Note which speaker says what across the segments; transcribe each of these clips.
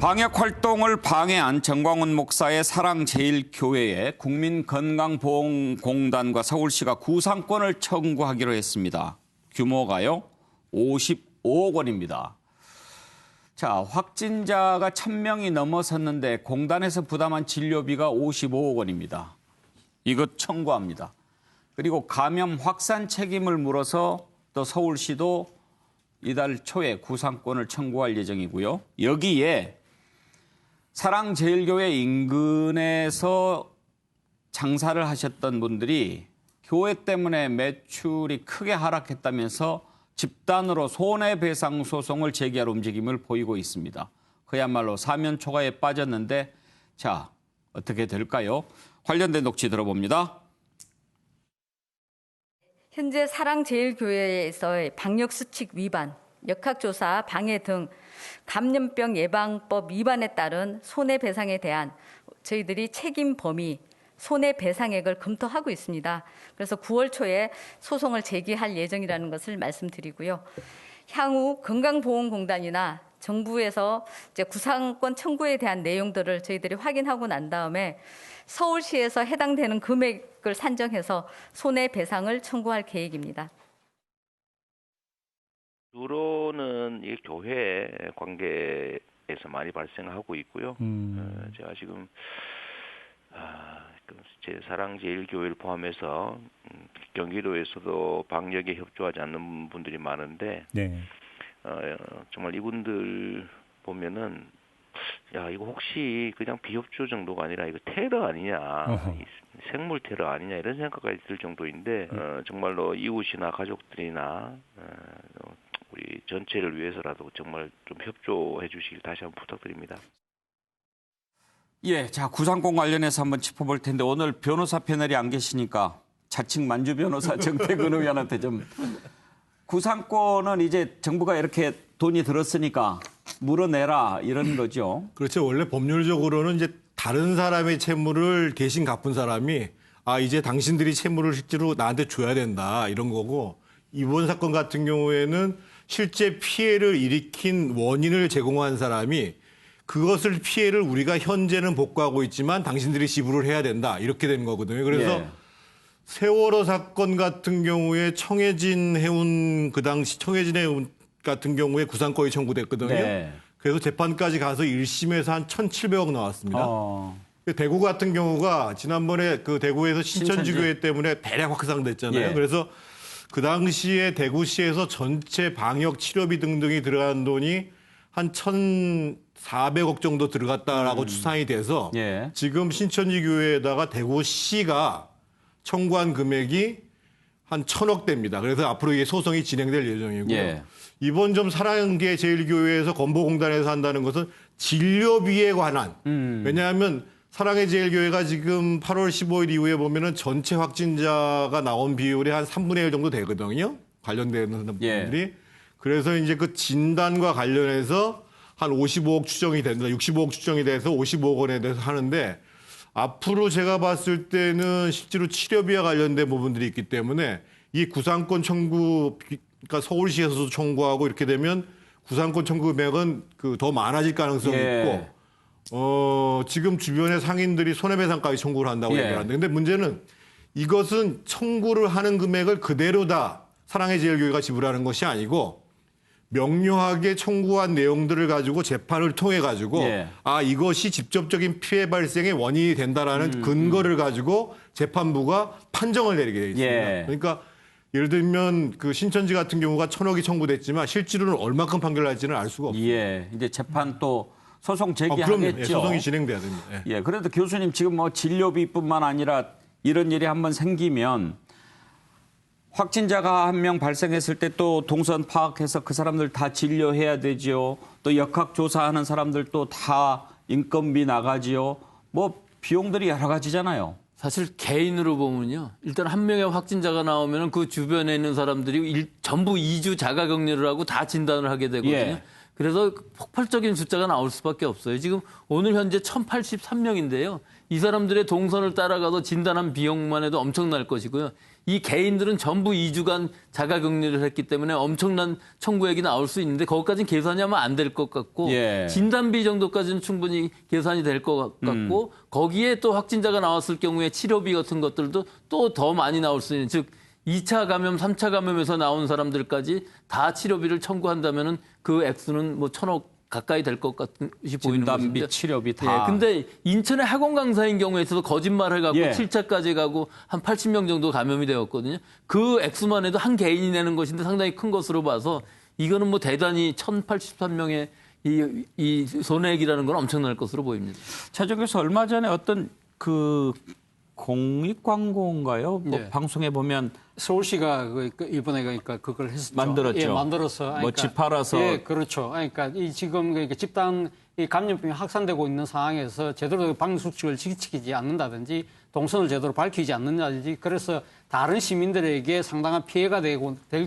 Speaker 1: 방역 활동을 방해한 정광훈 목사의 사랑제일교회에 국민건강보험공단과 서울시가 구상권을 청구하기로 했습니다. 규모가요, 55억 원입니다. 자, 확진자가 1,000명이 넘어섰는데 공단에서 부담한 진료비가 55억 원입니다. 이것 청구합니다. 그리고 감염 확산 책임을 물어서 또 서울시도 이달 초에 구상권을 청구할 예정이고요. 여기에 사랑제일교회 인근에서 장사를 하셨던 분들이 교회 때문에 매출이 크게 하락했다면서 집단으로 손해배상 소송을 제기할 움직임을 보이고 있습니다. 그야말로 사면초가에 빠졌는데 자, 어떻게 될까요? 관련된 녹취 들어봅니다.
Speaker 2: 현재 사랑제일교회에서의 방역수칙 위반, 역학조사, 방해 등 감염병 예방법 위반에 따른 손해배상에 대한 저희들이 책임 범위, 손해배상액을 검토하고 있습니다. 그래서 9월 초에 소송을 제기할 예정이라는 것을 말씀드리고요. 향후 건강보험공단이나 정부에서 이제 구상권 청구에 대한 내용들을 저희들이 확인하고 난 다음에 서울시에서 해당되는 금액을 산정해서 손해배상을 청구할 계획입니다.
Speaker 3: 주로는 이 교회 관계에서 많이 발생하고 있고요. 제가 지금 제 사랑제일교회를 포함해서 경기도에서도 방역에 협조하지 않는 분들이 많은데, 네. 정말 이분들 보면은 야, 이거 혹시 그냥 비협조 정도가 아니라 이거 테러 아니냐, 생물 테러 아니냐 이런 생각까지 들 정도인데 정말로 이웃이나 가족들이나 우리 전체를 위해서라도 정말 좀 협조해 주시길 다시 한번 부탁드립니다.
Speaker 1: 예, 자, 구상권 관련해서 한번 짚어볼 텐데 오늘 변호사 패널이 안 계시니까 자칭 만주 변호사 정태근 의원한테 좀 구상권은 이제 정부가 이렇게 돈이 들었으니까 물어내라 이런 거죠.
Speaker 4: 그렇죠. 원래 법률적으로는 이제 다른 사람의 채무를 대신 갚은 사람이 이제 당신들이 채무를 실제로 나한테 줘야 된다 이런 거고, 이번 사건 같은 경우에는 실제 피해를 일으킨 원인을 제공한 사람이 그것을 피해를 우리가 현재는 복구하고 있지만 당신들이 지불을 해야 된다 이렇게 된 거거든요. 그래서 예. 세월호 사건 같은 경우에 청해진 해운 그 당시 청해진 해운 같은 경우에 구상권이 청구됐거든요. 네. 그래서 재판까지 가서 1심에서 한 1,700억 나왔습니다. 대구 같은 경우가 지난번에 그 대구에서 신천지교회 때문에 대략 확산됐잖아요. 예. 그래서 그 당시에 대구시에서 전체 방역 치료비 등등이 들어간 돈이 한 1,400억 정도 들어갔다라고 추산이 돼서 예. 지금 신천지교회에다가 대구시가 청구한 금액이 한 1,000억대입니다. 그래서 앞으로 이게 소송이 진행될 예정이고요. 예. 이번 좀 사랑제일교회에서 건보공단에서 한다는 것은 진료비에 관한 왜냐하면 사랑의 제일교회가 지금 8월 15일 이후에 보면은 전체 확진자가 나온 비율이 한 3분의 1 정도 되거든요. 관련되는 분들이. 예. 그래서 이제 그 진단과 관련해서 한 55억 추정이 된다. 65억 추정이 돼서 55억 원에 대해서 하는데 앞으로 제가 봤을 때는 실제로 치료비와 관련된 부분들이 있기 때문에 이 구상권 청구, 그러니까 서울시에서도 청구하고 이렇게 되면 구상권 청구 금액은 더 많아질 가능성이 예. 있고 지금 주변의 상인들이 손해배상까지 청구를 한다고 예. 얘기하는데 근데 문제는 이것은 청구를 하는 금액을 그대로 다 사랑의 제일교회가 지불하는 것이 아니고 명료하게 청구한 내용들을 가지고 재판을 통해 가지고 예. 이것이 직접적인 피해 발생의 원인이 된다라는 근거를 가지고 재판부가 판정을 내리게 되어 있습니다. 예. 그러니까 예를 들면 그 신천지 같은 경우가 1,000억이 청구됐지만 실제로는 얼마큼 판결날지는 알 수가 없어요.
Speaker 1: 예. 이제 재판 또 소송 제기하겠죠.
Speaker 4: 그럼요. 예, 소송이 진행돼야 됩니다. 예.
Speaker 1: 예. 그래도 교수님 지금 뭐 진료비뿐만 아니라 이런 일이 한번 생기면 확진자가 한 명 발생했을 때 또 동선 파악해서 그 사람들 다 진료해야 되지요. 또 역학조사하는 사람들도 다 인건비 나가지요. 뭐 비용들이 여러 가지잖아요.
Speaker 5: 사실 개인으로 보면요. 일단 한 명의 확진자가 나오면 그 주변에 있는 사람들이 전부 2주 자가격리를 하고 다 진단을 하게 되거든요. 예. 그래서 폭발적인 숫자가 나올 수밖에 없어요. 지금 오늘 현재 1,083명인데요. 이 사람들의 동선을 따라가서 진단한 비용만 해도 엄청날 것이고요. 이 개인들은 전부 2주간 자가격리를 했기 때문에 엄청난 청구액이 나올 수 있는데 거기까지는 계산이 하면 안 될 것 같고
Speaker 1: 예.
Speaker 5: 진단비 정도까지는 충분히 계산이 될 것 같고 거기에 또 확진자가 나왔을 경우에 치료비 같은 것들도 또 더 많이 나올 수 있는 즉 2차 감염, 3차 감염에서 나온 사람들까지 다 치료비를 청구한다면은 그 액수는 뭐 1,000억 가까이 될 것 같이 보이는
Speaker 1: 진단비,
Speaker 5: 것인데.
Speaker 1: 치료비 다.
Speaker 5: 예, 근데 인천의 학원 강사인 경우에 있어서 거짓말 해갖고
Speaker 1: 예.
Speaker 5: 7차까지 가고 한 80명 정도 감염이 되었거든요. 그 액수만 해도 한 개인이 내는 것인데 상당히 큰 것으로 봐서 이거는 뭐 대단히 1,083명의 이 손해액이라는 건 엄청날 것으로 보입니다.
Speaker 1: 최종 교수 얼마 전에 어떤 그 공익 광고인가요? 뭐
Speaker 6: 네.
Speaker 1: 방송에 보면
Speaker 6: 서울시가 이번에 그러니까 그걸 했었죠.
Speaker 1: 만들었죠.
Speaker 6: 예, 만들어서.
Speaker 1: 뭐 집 팔아서.
Speaker 6: 예, 그렇죠. 그러니까 이 지금 그러니까 집단 이 감염병이 확산되고 있는 상황에서 제대로 방수칙을 지키지 않는다든지 동선을 제대로 밝히지 않는다든지 그래서 다른 시민들에게 상당한 피해가 될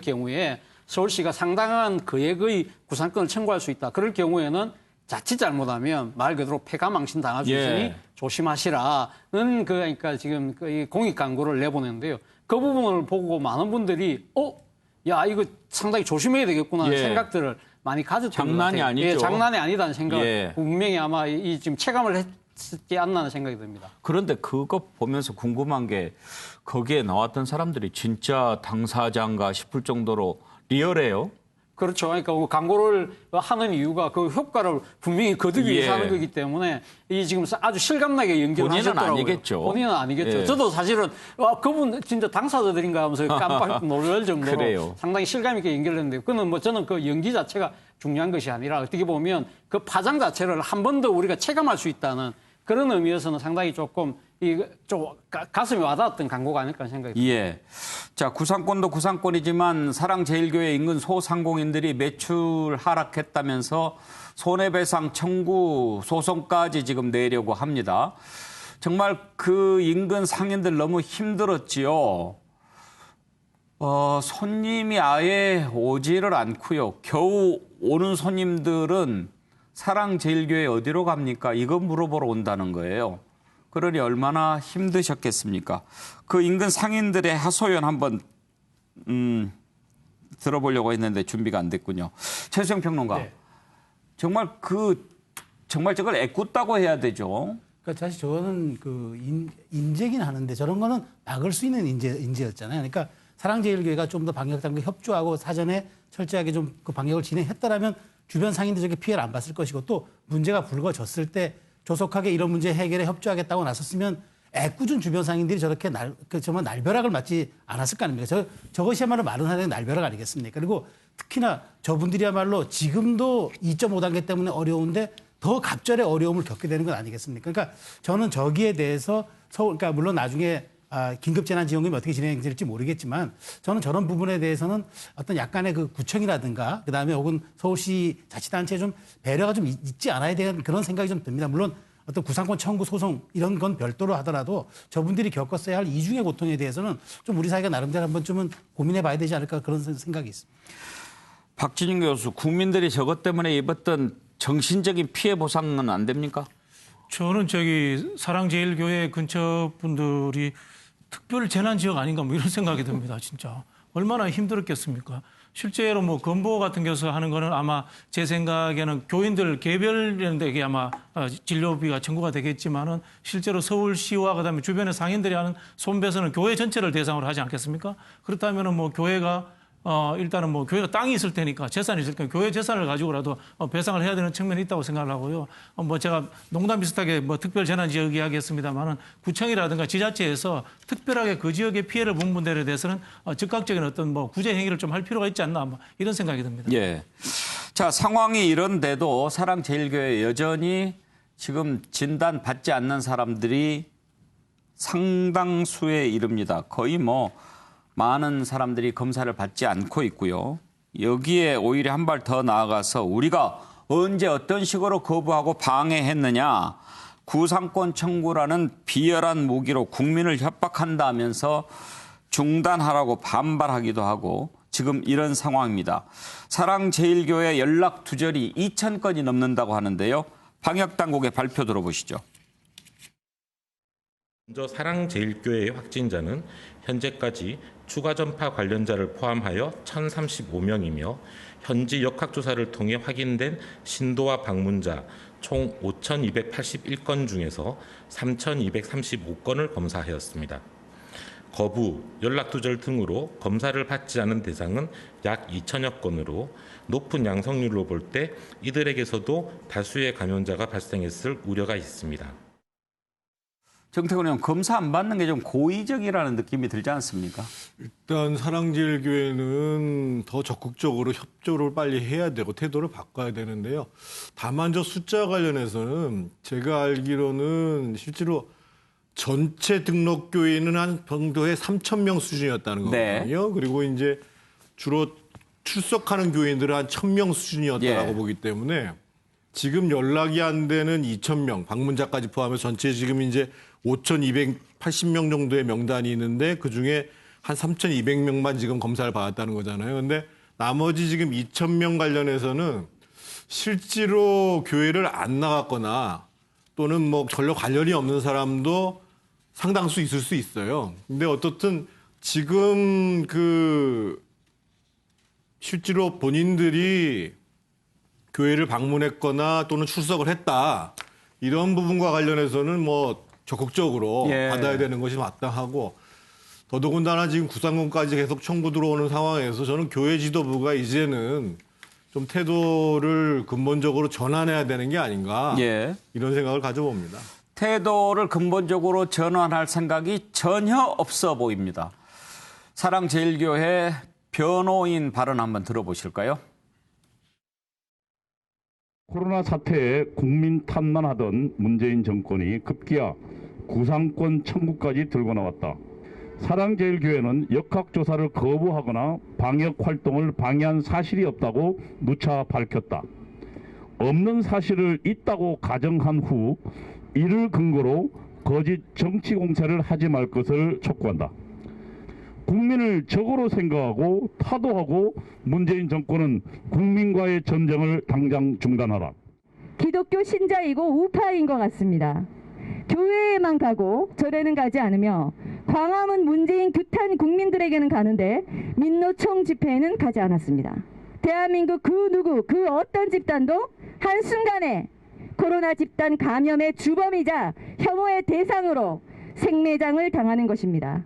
Speaker 6: 경우에 서울시가 상당한 금액의 구상권을 청구할 수 있다. 그럴 경우에는 자칫 잘못하면 말 그대로 폐가망신 당할 수
Speaker 1: 예.
Speaker 6: 있으니 조심하시라는 그러니까 지금 이 공익 광고를 내보냈는데요. 그 부분을 보고 많은 분들이 야 이거 상당히 조심해야 되겠구나 하는
Speaker 1: 예.
Speaker 6: 생각들을 많이 가졌던
Speaker 1: 장난이
Speaker 6: 것 같아요.
Speaker 1: 아니죠.
Speaker 6: 예, 장난이 아니다는 생각을
Speaker 1: 예.
Speaker 6: 분명히 아마 이 지금 체감을 했지 않나 하는 생각이 듭니다.
Speaker 1: 그런데 그거 보면서 궁금한 게 거기에 나왔던 사람들이 진짜 당사자인가 싶을 정도로 리얼해요.
Speaker 6: 그렇죠. 그러니까 광고를 하는 이유가 그 효과를 분명히 거두기 위해서
Speaker 1: 예.
Speaker 6: 하는 거기 때문에 이 지금 아주 실감나게 연기를
Speaker 1: 본인은
Speaker 6: 하셨더라고요.
Speaker 1: 아니겠죠.
Speaker 6: 본인은 아니겠죠.
Speaker 1: 예.
Speaker 6: 저도 사실은 그분 진짜 당사자들인가 하면서 깜빡 놀랄 정도로
Speaker 1: 그래요.
Speaker 6: 상당히 실감 있게 연기를 했는데 그는 뭐 저는 그 연기 자체가 중요한 것이 아니라 어떻게 보면 그 파장 자체를 한 번 더 우리가 체감할 수 있다는 그런 의미에서는 상당히 조금 좀 가슴이 와닿았던 광고가 아닐까 생각이 듭니다.
Speaker 1: 예. 자, 구상권도 구상권이지만 사랑제일교회 인근 소상공인들이 매출 하락했다면서 손해배상 청구 소송까지 지금 내려고 합니다. 정말 그 인근 상인들 너무 힘들었지요. 손님이 아예 오지를 않고요. 겨우 오는 손님들은 사랑제일교회 어디로 갑니까? 이거 물어보러 온다는 거예요. 그러니 얼마나 힘드셨겠습니까? 그 인근 상인들의 하소연 한번 들어보려고 했는데 준비가 안 됐군요. 최수영 평론가,
Speaker 7: 네.
Speaker 1: 정말 저걸 애꿎다고 해야 되죠.
Speaker 7: 그러니까 사실 저는 그 인재긴 하는데 저런 거는 막을 수 있는 인재였잖아요. 그러니까 사랑제일교회가 좀 더 방역당국과 협조하고 사전에 철저하게 좀 그 방역을 진행했더라면 주변 상인들 저게 피해를 안 봤을 것이고 또 문제가 불거졌을 때 조속하게 이런 문제 해결에 협조하겠다고 나섰으면 애꿎은 주변 상인들이 저렇게 정말 날벼락을 맞지 않았을 거 아닙니까? 저것이야말로 말은 하는 날벼락 아니겠습니까? 그리고 특히나 저분들이야말로 지금도 2.5단계 때문에 어려운데 더 갑절의 어려움을 겪게 되는 건 아니겠습니까? 그러니까 저는 저기에 대해서 그러니까 물론 나중에 긴급재난지원금이 어떻게 진행될지 모르겠지만 저는 저런 부분에 대해서는 어떤 약간의 그 구청이라든가 그다음에 혹은 서울시 자치단체에 좀 배려가 좀 있지 않아야 되는 그런 생각이 좀 듭니다. 물론 어떤 구상권 청구 소송 이런 건 별도로 하더라도 저분들이 겪었어야 할 이중의 고통에 대해서는 좀 우리 사회가 나름대로 한 번쯤은 고민해 봐야 되지 않을까 그런 생각이 있습니다.
Speaker 1: 박진영 교수, 국민들이 저것 때문에 입었던 정신적인 피해 보상은 안 됩니까?
Speaker 8: 저는 사랑제일교회 근처 분들이 특별 재난 지역 아닌가 뭐 이런 생각이 듭니다. 진짜 얼마나 힘들었겠습니까? 실제로 뭐 건보 같은 경우 하는 거는 아마 제 생각에는 교인들 개별인데게 아마 진료비가 청구가 되겠지만은 실제로 서울시와 그다음에 주변의 상인들이 하는 손배서는 교회 전체를 대상으로 하지 않겠습니까? 그렇다면은 뭐 교회가 일단은 뭐 교회가 땅이 있을 테니까 재산이 있을 테니까 교회 재산을 가지고라도 배상을 해야 되는 측면이 있다고 생각을 하고요. 뭐 제가 농담 비슷하게 뭐 특별 재난 지역 이야기했습니다만은 구청이라든가 지자체에서 특별하게 그 지역의 피해를 본 분들에 대해서는 즉각적인 어떤 뭐 구제 행위를 좀 할 필요가 있지 않나 뭐 이런 생각이 듭니다.
Speaker 1: 예. 자, 상황이 이런데도 사랑제일교회 여전히 지금 진단 받지 않는 사람들이 상당수에 이릅니다. 거의 뭐 많은 사람들이 검사를 받지 않고 있고요. 여기에 오히려 한 발 더 나아가서 우리가 언제 어떤 식으로 거부하고 방해했느냐. 구상권 청구라는 비열한 무기로 국민을 협박한다면서 중단하라고 반발하기도 하고 지금 이런 상황입니다. 사랑제일교회 연락 두절이 2,000건이 넘는다고 하는데요. 방역당국의 발표 들어보시죠.
Speaker 9: 먼저 사랑제일교회의 확진자는 현재까지 추가 전파 관련자를 포함하여 1,035명이며 현지 역학조사를 통해 확인된 신도와 방문자 총 5,281건 중에서 3,235건을 검사하였습니다. 거부, 연락두절 등으로 검사를 받지 않은 대상은 약 2천여 건으로 높은 양성률로 볼 때 이들에게서도 다수의 감염자가 발생했을 우려가 있습니다.
Speaker 1: 정태근 의원, 검사 안 받는 게 좀 고의적이라는 느낌이 들지 않습니까?
Speaker 4: 일단 사랑제일교회는 더 적극적으로 협조를 빨리 해야 되고 태도를 바꿔야 되는데요. 다만 저 숫자 관련해서는 제가 알기로는 실제로 전체 등록 교인은 한 병도에 3,000명 수준이었다는 거거든요. 네. 그리고 이제 주로 출석하는 교인들은 한 1,000명 수준이었다고
Speaker 1: 예.
Speaker 4: 보기 때문에 지금 연락이 안 되는 2,000명, 방문자까지 포함해서 전체 지금 이제 5,280명 정도의 명단이 있는데 그중에 한 3,200명만 지금 검사를 받았다는 거잖아요. 근데 나머지 지금 2,000명 관련해서는 실제로 교회를 안 나갔거나 또는 뭐 전혀 관련이 없는 사람도 상당수 있을 수 있어요. 근데 어떻든 지금 실제로 본인들이 교회를 방문했거나 또는 출석을 했다. 이런 부분과 관련해서는 뭐 적극적으로
Speaker 1: 예.
Speaker 4: 받아야 되는 것이 마땅하고 더더군다나 지금 구상권까지 계속 청구 들어오는 상황에서 저는 교회 지도부가 이제는 좀 태도를 근본적으로 전환해야 되는 게 아닌가
Speaker 1: 예.
Speaker 4: 이런 생각을 가져봅니다.
Speaker 1: 태도를 근본적으로 전환할 생각이 전혀 없어 보입니다. 사랑제일교회 변호인 발언 한번 들어보실까요?
Speaker 10: 코로나 사태에 국민 탓만 하던 문재인 정권이 급기야 구상권 청구까지 들고 나왔다. 사랑제일교회는 역학조사를 거부하거나 방역활동을 방해한 사실이 없다고 누차 밝혔다. 없는 사실을 있다고 가정한 후 이를 근거로 거짓 정치 공세를 하지 말 것을 촉구한다. 국민을 적으로 생각하고 타도하고 문재인 정권은 국민과의 전쟁을 당장 중단하라.
Speaker 11: 기독교 신자이고 우파인 것 같습니다. 교회에만 가고 절에는 가지 않으며 광화문 문재인 규탄 국민들에게는 가는데 민노총 집회에는 가지 않았습니다. 대한민국 그 누구 그 어떤 집단도 한순간에 코로나 집단 감염의 주범이자 혐오의 대상으로 생매장을 당하는 것입니다.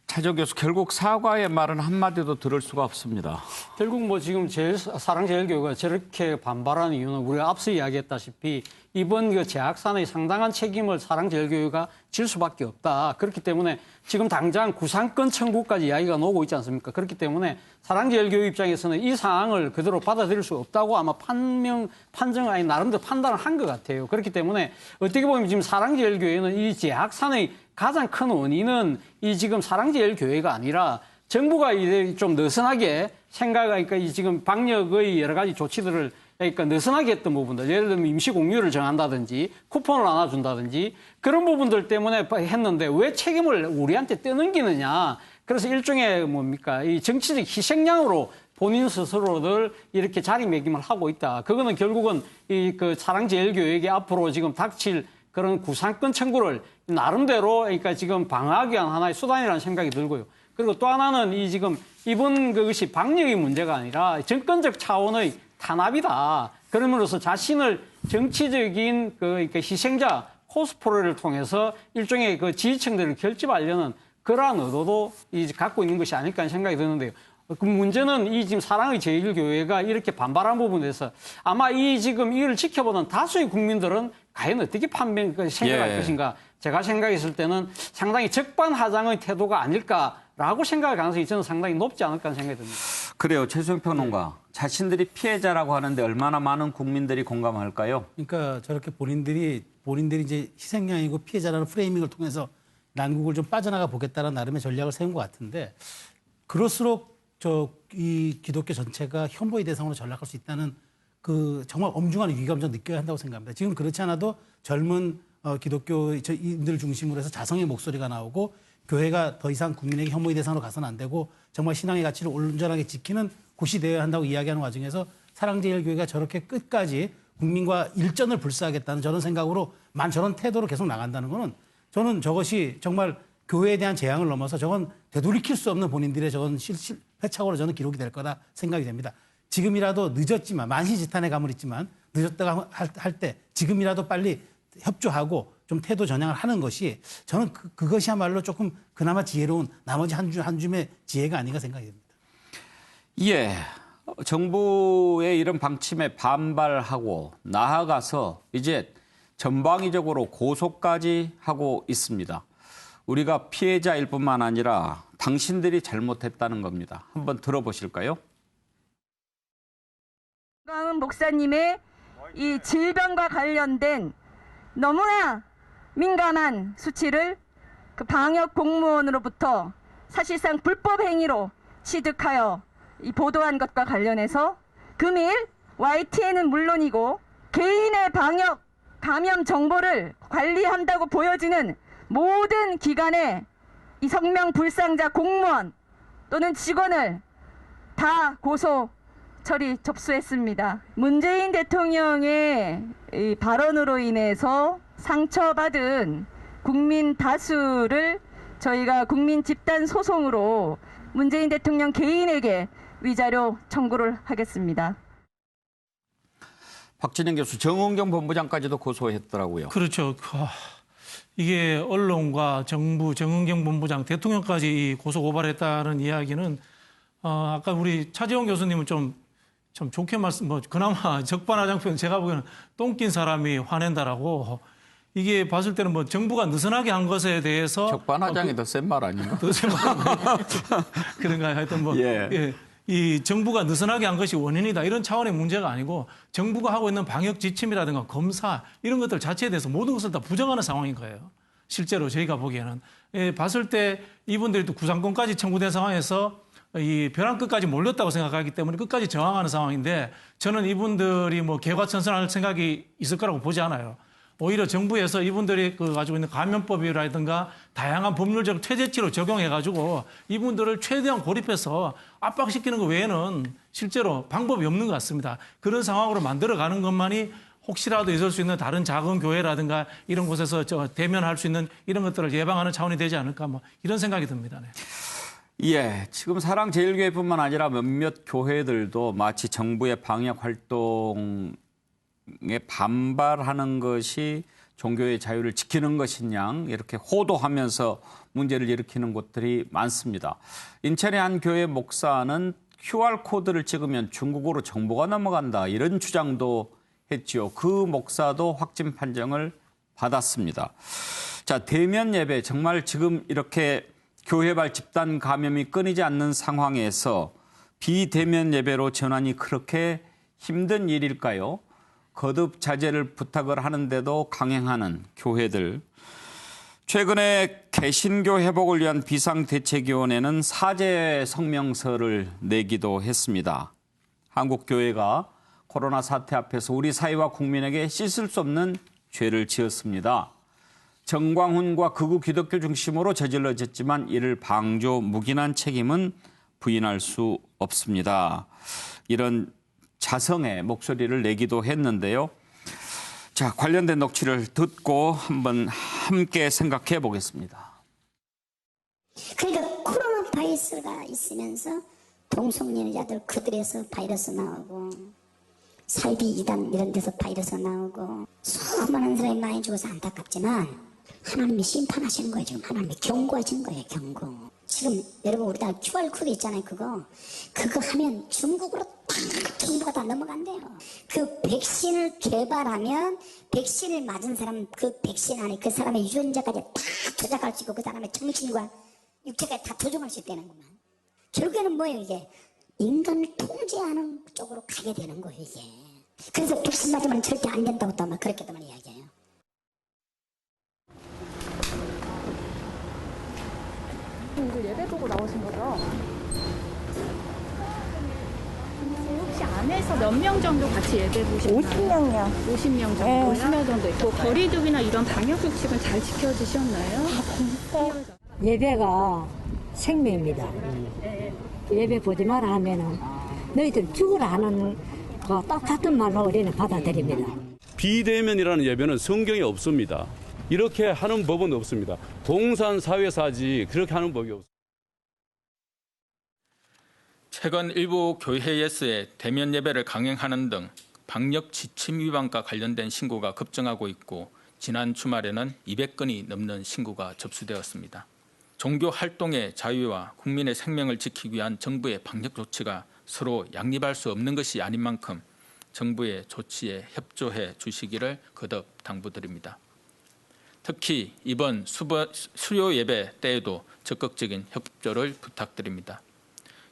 Speaker 1: 차정 교수, 결국 사과의 말은 한마디도 들을 수가 없습니다.
Speaker 6: 결국 뭐 지금 사랑제일교회가 저렇게 반발하는 이유는 우리가 앞서 이야기했다시피 이번 그 재확산의 상당한 책임을 사랑제일교회가 질 수밖에 없다. 그렇기 때문에 지금 당장 구상권 청구까지 이야기가 나오고 있지 않습니까? 그렇기 때문에 사랑제일교회 입장에서는 이 상황을 그대로 받아들일 수 없다고 아마 판정을 나름대로 판단을 한 것 같아요. 그렇기 때문에 어떻게 보면 지금 사랑제일교회는 이 재확산의 가장 큰 원인은 이 지금 사랑제일교회가 아니라 정부가 이제 좀 느슨하게 생각하니까 이 지금 방역의 여러 가지 조치들을 그러니까 느슨하게 했던 부분들, 예를 들면 임시 공휴일을 정한다든지 쿠폰을 나눠준다든지 그런 부분들 때문에 했는데 왜 책임을 우리한테 떠넘기느냐. 그래서 일종의 뭡니까 이 정치적 희생양으로 본인 스스로들 이렇게 자리매김을 하고 있다. 그거는 결국은 이 그 사랑제일교회에게 앞으로 지금 닥칠 그런 구상권 청구를 나름대로 그러니까 지금 방어하기 위한 하나의 수단이라는 생각이 들고요. 그리고 또 하나는 이 지금 이번 그것이 방역의 문제가 아니라 정권적 차원의 탄압이다. 그러므로서 자신을 정치적인 그러니까 희생자 코스프레를 통해서 일종의 그 지지층들을 결집하려는 그러한 의도도 갖고 있는 것이 아닐까 하는 생각이 드는데요. 그 문제는 이 지금 사랑의 제일교회가 이렇게 반발한 부분에서 아마 이 지금 이를 지켜보는 다수의 국민들은 과연 어떻게 생각할 것인가. 제가 생각했을 때는 상당히 적반하장의 태도가 아닐까라고 생각할 가능성이 저는 상당히 높지 않을까 하는 생각이 듭니다.
Speaker 1: 그래요. 최수영 평론가. 자신들이 피해자라고 하는데 얼마나 많은 국민들이 공감할까요?
Speaker 7: 그러니까 저렇게 본인들이 이제 희생양이고 피해자라는 프레이밍을 통해서 난국을 좀 빠져나가 보겠다는 나름의 전략을 세운 것 같은데 그럴수록 이 기독교 전체가 혐오의 대상으로 전락할 수 있다는 그 정말 엄중한 위기감을 좀 느껴야 한다고 생각합니다. 지금 그렇지 않아도 젊은 기독교인들 중심으로 해서 자성의 목소리가 나오고 교회가 더 이상 국민에게 혐오의 대상으로 가서는 안 되고 정말 신앙의 가치를 온전하게 지키는 곳이 되어야 한다고 이야기하는 와중에서 사랑제일교회가 저렇게 끝까지 국민과 일전을 불사하겠다는 저런 생각으로 저런 태도로 계속 나간다는 거는 저는 저것이 정말 교회에 대한 재앙을 넘어서 저건 되돌이킬 수 없는 본인들의 저건 회착으로 저는 기록이 될 거다 생각이 됩니다. 지금이라도 늦었지만 만시지탄의 감을 있지만 늦었다가 할 때 지금이라도 빨리 협조하고 좀 태도 전향을 하는 것이 저는 그것이야말로 조금 그나마 지혜로운 나머지 한 줌의 지혜가 아닌가 생각이 됩니다.
Speaker 1: 예. 정부의 이런 방침에 반발하고 나아가서 이제 전방위적으로 고소까지 하고 있습니다. 우리가 피해자일 뿐만 아니라 당신들이 잘못했다는 겁니다. 한번 들어보실까요?
Speaker 11: 강은 목사님의 이 질병과 관련된 너무나 민감한 수치를 그 방역 공무원으로부터 사실상 불법 행위로 취득하여 이 보도한 것과 관련해서 금일 YTN은 물론이고 개인의 방역 감염 정보를 관리한다고 보여지는 모든 기관의 이 성명 불상자 공무원 또는 직원을 다 고소 처리 접수했습니다. 문재인 대통령의 이 발언으로 인해서 상처받은 국민 다수를 저희가 국민 집단 소송으로 문재인 대통령 개인에게 위자료 청구를 하겠습니다.
Speaker 1: 박진영 교수, 정은경 본부장까지도 고소했더라고요.
Speaker 8: 그렇죠. 이게 언론과 정부, 정은경 본부장, 대통령까지 고소 고발했다는 이야기는 아까 우리 차지원 교수님은 좀 좋게 그나마 적반하장편 제가 보기에는 똥 낀 사람이 화낸다라고 이게 봤을 때는 뭐 정부가 느슨하게 한 것에 대해서
Speaker 1: 적반하장이 더 센 말 아닌가?
Speaker 8: 더 센 말 그런가요? 하여튼 예. 이 정부가 느슨하게 한 것이 원인이다 이런 차원의 문제가 아니고 정부가 하고 있는 방역 지침이라든가 검사 이런 것들 자체에 대해서 모든 것을 다 부정하는 상황인 거예요. 실제로 저희가 보기에는 봤을 때 이분들이 또 구상권까지 청구된 상황에서 이 벼랑 끝까지 몰렸다고 생각하기 때문에 끝까지 저항하는 상황인데 저는 이분들이 뭐 개과천선할 생각이 있을 거라고 보지 않아요. 오히려 정부에서 이분들이 가지고 있는 감염법이라든가 다양한 법률적 최저치로 적용해가지고 이분들을 최대한 고립해서 압박시키는 것 외에는 실제로 방법이 없는 것 같습니다. 그런 상황으로 만들어가는 것만이 혹시라도 있을 수 있는 다른 작은 교회라든가 이런 곳에서 대면할 수 있는 이런 것들을 예방하는 차원이 되지 않을까 이런 생각이 듭니다. 네.
Speaker 1: 예, 지금 사랑제일교회뿐만 아니라 몇몇 교회들도 마치 정부의 방역 활동에 반발하는 것이 종교의 자유를 지키는 것이냐 이렇게 호도하면서 문제를 일으키는 곳들이 많습니다. 인천의 한 교회 목사는 QR코드를 찍으면 중국어로 정보가 넘어간다 이런 주장도 했지요. 그 목사도 확진 판정을 받았습니다. 자, 대면 예배 정말 지금 이렇게 교회발 집단 감염이 끊이지 않는 상황에서 비대면 예배로 전환이 그렇게 힘든 일일까요? 거듭 자제를 부탁을 하는데도 강행하는 교회들. 최근에 개신교 회복을 위한 비상대책위원회는 사죄 성명서를 내기도 했습니다. 한국교회가 코로나 사태 앞에서 우리 사회와 국민에게 씻을 수 없는 죄를 지었습니다. 정광훈과 극우 기독교 중심으로 저질러졌지만 이를 방조무긴한 책임은 부인할 수 없습니다. 이런 자성의 목소리를 내기도 했는데요. 자, 관련된 녹취를 듣고 한번 함께 생각해 보겠습니다.
Speaker 12: 그러니까 코로나 바이러스가 있으면서 동성연애자들 그들에서 바이러스 나오고 사이비 이단 이런 데서 바이러스 나오고 수많은 사람이 많이 죽어서 안타깝지만 하나님이 심판하시는 거예요. 지금 하나님이 경고하시는 거예요. 경고. 지금 여러분 우리가 QR코드 있잖아요. 그거 하면 중국으로 딱 정보가 다 넘어간대요. 그 백신을 개발하면 백신을 맞은 사람 그 백신 안에 그 사람의 유전자까지 다 조작할 수 있고 그 사람의 정신과 육체까지 다 조종할 수 있다는구만. 결국에는 뭐예요 이게 인간을 통제하는 쪽으로 가게 되는 거예요 이게. 그래서 백신 맞으면 절대 안 된다고 또 아마 그렇게도 많이 이야기해요.
Speaker 13: 오늘 예배 보고 나오신 거죠? 혹시 안에서 몇 명 정도 같이 예배 보셨나요?
Speaker 14: 50명이요.
Speaker 13: 50명 정도,
Speaker 14: 네.
Speaker 13: 50명 정도 있고 거리두기나 이런 방역 수칙은 잘 지켜지셨나요?
Speaker 14: 예배가 생명입니다. 예배 보지 마라 하면은 너희들 죽으라 하는 똑같은 말로 우리는 받아들입니다.
Speaker 15: 비대면이라는 예배는 성경에 없습니다. 이렇게 하는 법은 없습니다. 동산 사회사지 그렇게 하는 법이 없습니다.
Speaker 16: 최근 일부 교회에서의 대면 예배를 강행하는 등 방역 지침 위반과 관련된 신고가 급증하고 있고 지난 주말에는 200건이 넘는 신고가 접수되었습니다. 종교 활동의 자유와 국민의 생명을 지키기 위한 정부의 방역 조치가 서로 양립할 수 없는 것이 아닌 만큼 정부의 조치에 협조해 주시기를 거듭 당부드립니다. 특히 이번 수요 예배 때에도 적극적인 협조를 부탁드립니다.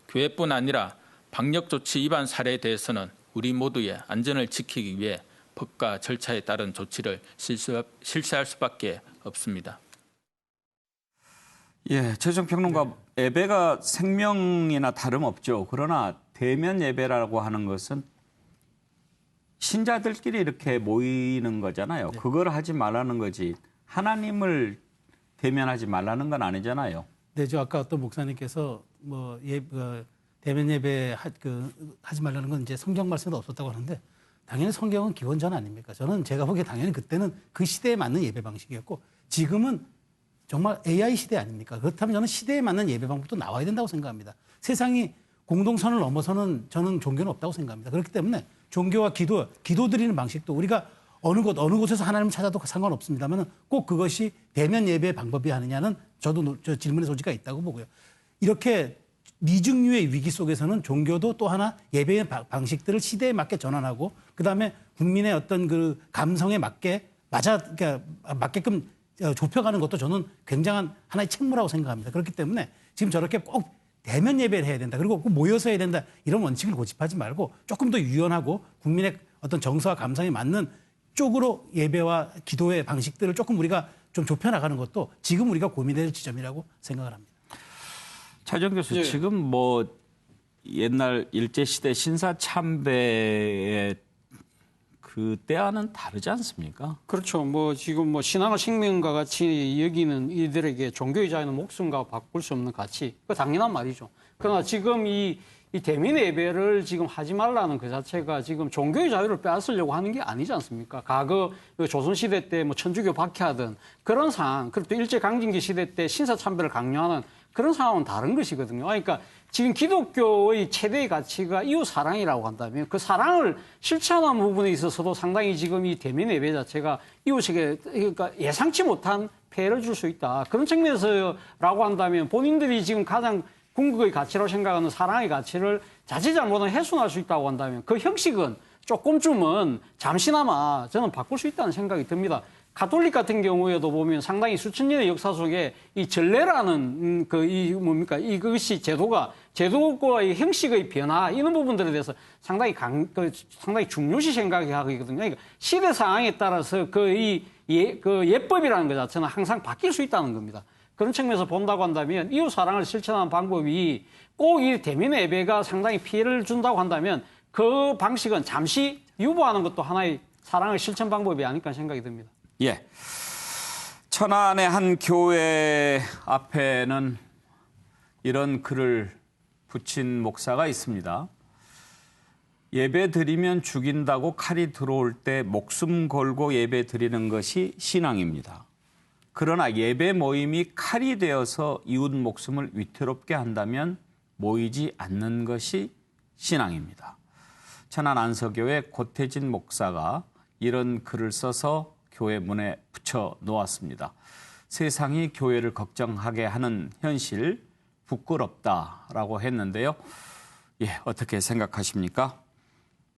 Speaker 16: 교회뿐 아니라 방역 조치 위반 사례에 대해서는 우리 모두의 안전을 지키기 위해 법과 절차에 따른 조치를 실시할 수밖에 없습니다.
Speaker 1: 예, 최정 평론가, 예배가 생명이나 다름없죠. 그러나 대면 예배라고 하는 것은 신자들끼리 이렇게 모이는 거잖아요.
Speaker 7: 네.
Speaker 1: 그걸 하지 말라는 거지. 하나님을 대면하지 말라는 건 아니잖아요.
Speaker 7: 네, 저 아까 어떤 목사님께서 대면 예배 하지 말라는 건 이제 성경 말씀도 없었다고 하는데 당연히 성경은 기원전 아닙니까? 저는 제가 보기에 당연히 그때는 그 시대에 맞는 예배 방식이었고 지금은 정말 AI 시대 아닙니까? 그렇다면 저는 시대에 맞는 예배 방법도 나와야 된다고 생각합니다. 세상이 공동선을 넘어서는 저는 종교는 없다고 생각합니다. 그렇기 때문에 종교와 기도 드리는 방식도 우리가 어느 곳에서 하나님을 찾아도 상관없습니다만 꼭 그것이 대면 예배의 방법이 아니냐는 저도 저 질문의 소지가 있다고 보고요. 이렇게 미증유의 위기 속에서는 종교도 또 하나 예배의 방식들을 시대에 맞게 전환하고 그다음에 국민의 어떤 그 감성에 맞게끔 좁혀가는 것도 저는 굉장한 하나의 책무라고 생각합니다. 그렇기 때문에 지금 저렇게 꼭 대면 예배를 해야 된다. 그리고 꼭 모여서 해야 된다. 이런 원칙을 고집하지 말고 조금 더 유연하고 국민의 어떤 정서와 감성에 맞는 쪽으로 예배와 기도의 방식들을 조금 우리가 좀 좁혀나가는 것도 지금 우리가 고민해야 될 지점이라고 생각을 합니다.
Speaker 1: 차정 교수,
Speaker 6: 네.
Speaker 1: 지금 뭐 옛날 일제시대 신사참배의 그 때와는 다르지 않습니까?
Speaker 6: 그렇죠. 뭐 지금 뭐 신앙을 생명과 같이 여기는 이들에게 종교의 자유는 목숨과 바꿀 수 없는 가치. 그 당연한 말이죠. 그러나 지금 이 대면 예배를 지금 하지 말라는 그 자체가 지금 종교의 자유를 빼앗으려고 하는 게 아니지 않습니까? 과거 조선시대 때 뭐 천주교 박해하던 그런 상황, 그리고 또 일제강점기 시대 때 신사참배를 강요하는 그런 상황은 다른 것이거든요. 그러니까 지금 기독교의 최대의 가치가 이웃 사랑이라고 한다면 그 사랑을 실천하는 부분에 있어서도 상당히 지금 이 대면 예배 자체가 이웃에게 그러니까 예상치 못한 폐해를 줄 수 있다. 그런 측면에서라고 한다면 본인들이 지금 가장 궁극의 가치라고 생각하는 사랑의 가치를 자칫 잘못은 훼손할 수 있다고 한다면 그 형식은 조금쯤은 잠시나마 저는 바꿀 수 있다는 생각이 듭니다. 가톨릭 같은 경우에도 보면 상당히 수천 년의 역사 속에 이 전례라는 이것이 제도과의 형식의 변화 이런 부분들에 대해서 상당히 중요시 생각이 하거든요. 그러니까 시대 상황에 따라서 예법이라는 것 자체는 항상 바뀔 수 있다는 겁니다. 그런 측면에서 본다고 한다면 이웃 사랑을 실천하는 방법이 꼭 이 대면 예배가 상당히 피해를 준다고 한다면 그 방식은 잠시 유보하는 것도 하나의 사랑의 실천 방법이 아닐까 생각이 듭니다.
Speaker 1: 예. 천안의 한 교회 앞에는 이런 글을 붙인 목사가 있습니다. 예배 드리면 죽인다고 칼이 들어올 때 목숨 걸고 예배 드리는 것이 신앙입니다. 그러나 예배 모임이 칼이 되어서 이웃 목숨을 위태롭게 한다면 모이지 않는 것이 신앙입니다. 천안 안서교회 고태진 목사가 이런 글을 써서 교회 문에 붙여 놓았습니다. 세상이 교회를 걱정하게 하는 현실 부끄럽다라고 했는데요. 예, 어떻게 생각하십니까?